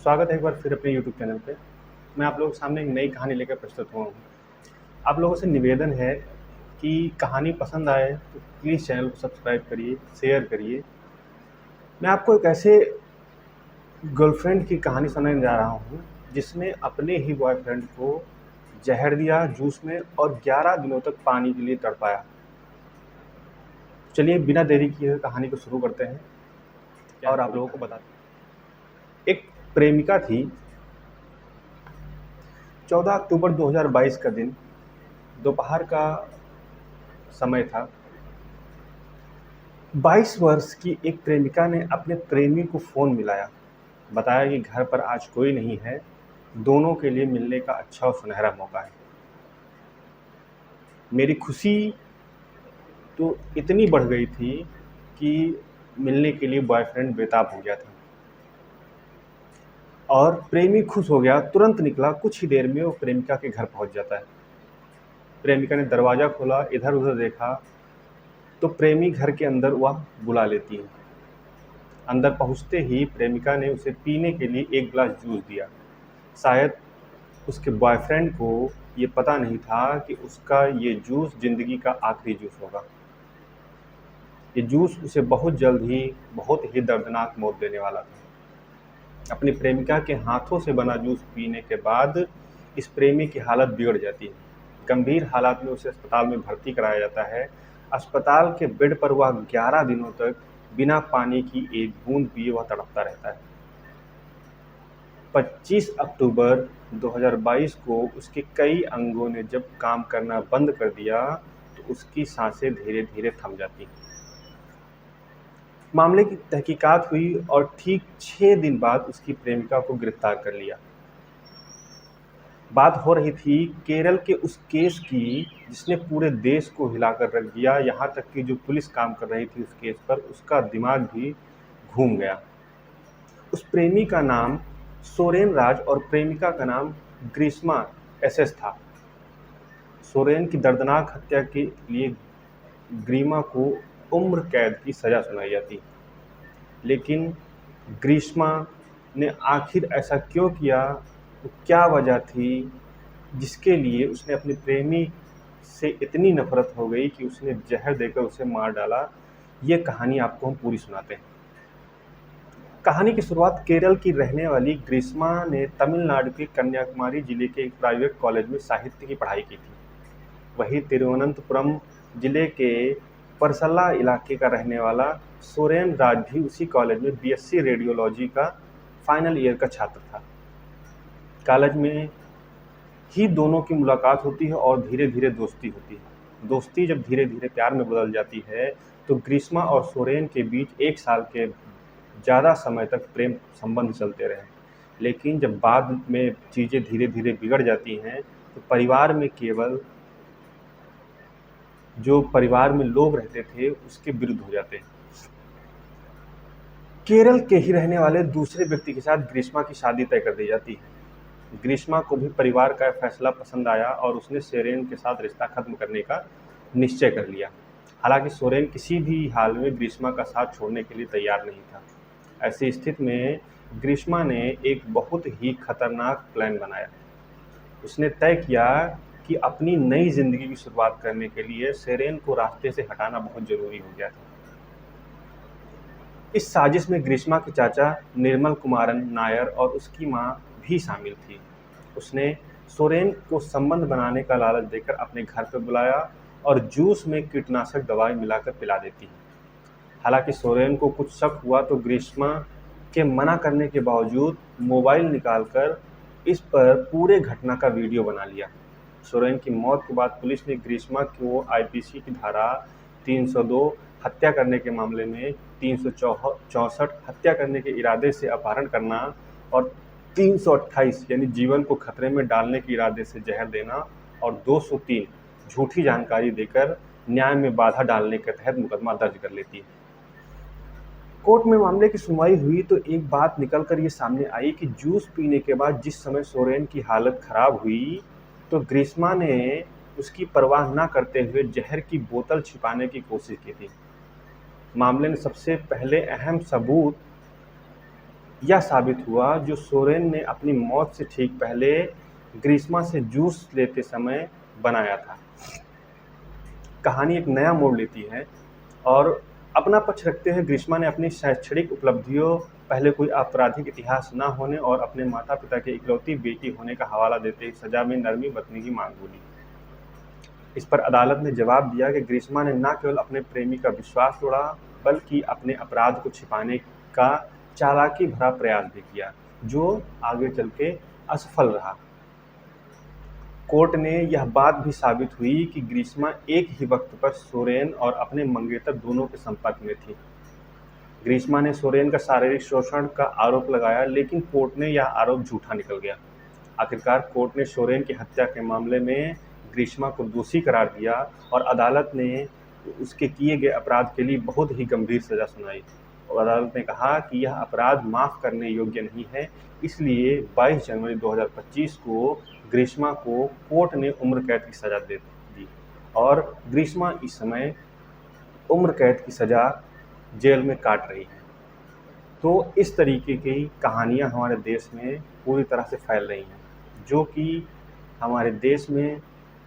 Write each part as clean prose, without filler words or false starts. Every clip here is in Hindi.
स्वागत है एक बार फिर अपने यूट्यूब चैनल पे। मैं आप लोगों के सामने एक नई कहानी लेकर प्रस्तुत हुआ हूँ। आप लोगों से निवेदन है कि कहानी पसंद आए तो प्लीज़ चैनल को सब्सक्राइब करिए, शेयर करिए। मैं आपको एक ऐसे गर्लफ्रेंड की कहानी सुनाने जा रहा हूँ जिसने अपने ही बॉयफ्रेंड को जहर दिया जूस में और 11 दिनों तक पानी के लिए तड़पाया। चलिए बिना देरी किए कहानी को शुरू करते हैं और आप लोगों को बताते हैं। एक प्रेमिका थी। 14 अक्टूबर 2022 का दिन दोपहर का समय था। 22 वर्ष की एक प्रेमिका ने अपने प्रेमी को फ़ोन मिलाया, बताया कि घर पर आज कोई नहीं है, दोनों के लिए मिलने का अच्छा और सुनहरा मौका है। मेरी खुशी तो इतनी बढ़ गई थी कि मिलने के लिए बॉयफ्रेंड बेताब हो गया था और प्रेमी खुश हो गया, तुरंत निकला। कुछ ही देर में वो प्रेमिका के घर पहुंच जाता है। प्रेमिका ने दरवाज़ा खोला, इधर उधर देखा तो प्रेमी घर के अंदर वह बुला लेती है। अंदर पहुंचते ही प्रेमिका ने उसे पीने के लिए एक गिलास जूस दिया। शायद उसके बॉयफ्रेंड को ये पता नहीं था कि उसका ये जूस ज़िंदगी का आखिरी जूस होगा। ये जूस उसे बहुत जल्द ही बहुत ही दर्दनाक मौत देने वाला था। अपनी प्रेमिका के हाथों से बना जूस पीने के बाद इस प्रेमी की हालत बिगड़ जाती है। गंभीर हालात में उसे अस्पताल में भर्ती कराया जाता है। अस्पताल के बेड पर वह 11 दिनों तक बिना पानी की एक बूंद पिए वह तड़पता रहता है। 25 अक्टूबर 2022 को उसके कई अंगों ने जब काम करना बंद कर दिया तो उसकी सांसें धीरे धीरे थम जाती हैं। मामले की तहकीकात हुई और ठीक 6 दिन बाद उसकी प्रेमिका को गिरफ्तार कर लिया। बात हो रही थी केरल के उस केस की जिसने पूरे देश को हिलाकर रख दिया। यहाँ तक कि जो पुलिस काम कर रही थी उस केस पर, उसका दिमाग भी घूम गया। उस प्रेमी का नाम सोरेन राज और प्रेमिका का नाम ग्रीष्मा एसएस था। सोरेन की दर्दनाक हत्या के लिए ग्रीमा को उम्र कैद की सज़ा सुनाई जाती, लेकिन ग्रीष्मा ने आखिर ऐसा क्यों किया? तो क्या वजह थी जिसके लिए उसने अपने प्रेमी से इतनी नफरत हो गई कि उसने जहर देकर उसे मार डाला? ये कहानी आपको हम पूरी सुनाते हैं। कहानी की शुरुआत केरल की रहने वाली ग्रीष्मा ने तमिलनाडु के कन्याकुमारी जिले के एक प्राइवेट कॉलेज में साहित्य की पढ़ाई की थी। वही तिरुवनंतपुरम जिले के परसल्ला इलाके का रहने वाला सोरेन राज भी उसी कॉलेज में बीएससी रेडियोलॉजी का फाइनल ईयर का छात्र था। कॉलेज में ही दोनों की मुलाकात होती है और धीरे धीरे दोस्ती होती है। दोस्ती जब धीरे धीरे प्यार में बदल जाती है तो ग्रीष्मा और सोरेन के बीच 1 साल के ज़्यादा समय तक प्रेम संबंध चलते रहे। लेकिन जब बाद में चीज़ें धीरे धीरे बिगड़ जाती हैं तो परिवार में केवल जो परिवार में लोग रहते थे उसके विरुद्ध हो जाते हैं। केरल के ही रहने वाले दूसरे व्यक्ति के साथ ग्रीष्मा की शादी तय कर दी जाती है। ग्रीष्मा को भी परिवार का फैसला पसंद आया और उसने सोरेन के साथ रिश्ता खत्म करने का निश्चय कर लिया। हालांकि सोरेन किसी भी हाल में ग्रीष्मा का साथ छोड़ने के लिए तैयार नहीं था। ऐसी स्थिति में ग्रीष्मा ने एक बहुत ही खतरनाक प्लान बनाया। उसने तय किया कि अपनी नई जिंदगी की शुरुआत करने के लिए सोरेन को रास्ते से हटाना बहुत जरूरी हो गया था। इस साजिश में ग्रीष्मा के चाचा निर्मल कुमारन नायर और उसकी मां भी शामिल थी। उसने सोरेन को संबंध बनाने का लालच देकर अपने घर पर बुलाया और जूस में कीटनाशक दवाई मिलाकर पिला देती। हालांकि सोरेन को कुछ शक हुआ तो ग्रीष्मा के मना करने के बावजूद मोबाइल निकालकर इस पर पूरे घटना का वीडियो बना लिया। सोरेन की मौत के बाद पुलिस ने ग्रीष्मा को आईपीसी की धारा 302 हत्या करने के मामले में, 364 हत्या करने के इरादे से अपहरण करना और 328 यानी जीवन को खतरे में डालने के इरादे से जहर देना और 203 झूठी जानकारी देकर न्याय में बाधा डालने के तहत मुकदमा दर्ज कर लेती है। कोर्ट में मामले की सुनवाई हुई तो एक बात निकलकर ये सामने आई कि जूस पीने के बाद जिस समय सोरेन की हालत खराब हुई तो ग्रीष्मा ने उसकी परवाह न करते हुए जहर की बोतल छिपाने की कोशिश की थी। मामले में सबसे पहले अहम सबूत यह साबित हुआ जो सोरेन ने अपनी मौत से ठीक पहले ग्रीष्मा से जूस लेते समय बनाया था। कहानी एक नया मोड़ लेती है और अपना पक्ष रखते हुए ग्रीष्मा ने अपनी शैक्षणिक उपलब्धियों, पहले कोई आपराधिक इतिहास न होने और अपने माता पिता की इकलौती बेटी होने का हवाला देते हुए सजा में नरमी बरतने की मांग बोली। इस पर अदालत ने जवाब दिया कि ग्रीष्मा ने न केवल अपने प्रेमी का विश्वास तोड़ा, बल्कि अपने अपराध को छिपाने का चालाकी भरा प्रयास भी किया, जो आगे चल के असफल रहा। कोर्ट ने यह बात भी साबित हुई कि ग्रीष्मा एक ही वक्त पर सोरेन और अपने मंगेतर दोनों के संपर्क में थी। ग्रीष्मा ने सोरेन का शारीरिक शोषण का आरोप लगाया, लेकिन कोर्ट ने यह आरोप झूठा निकल गया। आखिरकार कोर्ट ने सोरेन की हत्या के मामले में ग्रीष्मा को दोषी करार दिया और अदालत ने उसके किए गए अपराध के लिए बहुत ही गंभीर सजा सुनाई। और अदालत ने कहा कि यह अपराध माफ़ करने योग्य नहीं है, इसलिए 22 जनवरी 2025 को ग्रीष्मा को कोर्ट ने उम्र कैद की सज़ा दे दी और ग्रीष्मा इस समय उम्र कैद की सज़ा जेल में काट रही है। तो इस तरीके की कहानियाँ हमारे देश में पूरी तरह से फैल रही हैं, जो कि हमारे देश में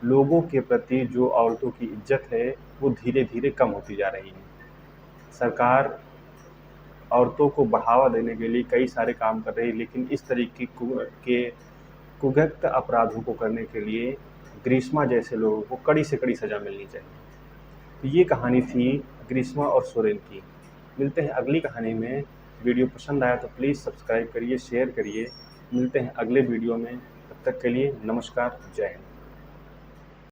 लोगों के प्रति जो औरतों की इज्जत है, वो धीरे धीरे कम होती जा रही है। सरकार औरतों को बढ़ावा देने के लिए कई सारे काम कर रही है, लेकिन इस तरीके के कुगक्त अपराधों को करने के लिए ग्रीष्मा जैसे लोगों को कड़ी से कड़ी सज़ा मिलनी चाहिए। तो ये कहानी थी ग्रीष्मा और सोरेन की। मिलते हैं अगली कहानी में। वीडियो पसंद आया तो प्लीज़ सब्सक्राइब करिए, शेयर करिए। मिलते हैं अगले वीडियो में। तब तक के लिए नमस्कार, जय हिंद।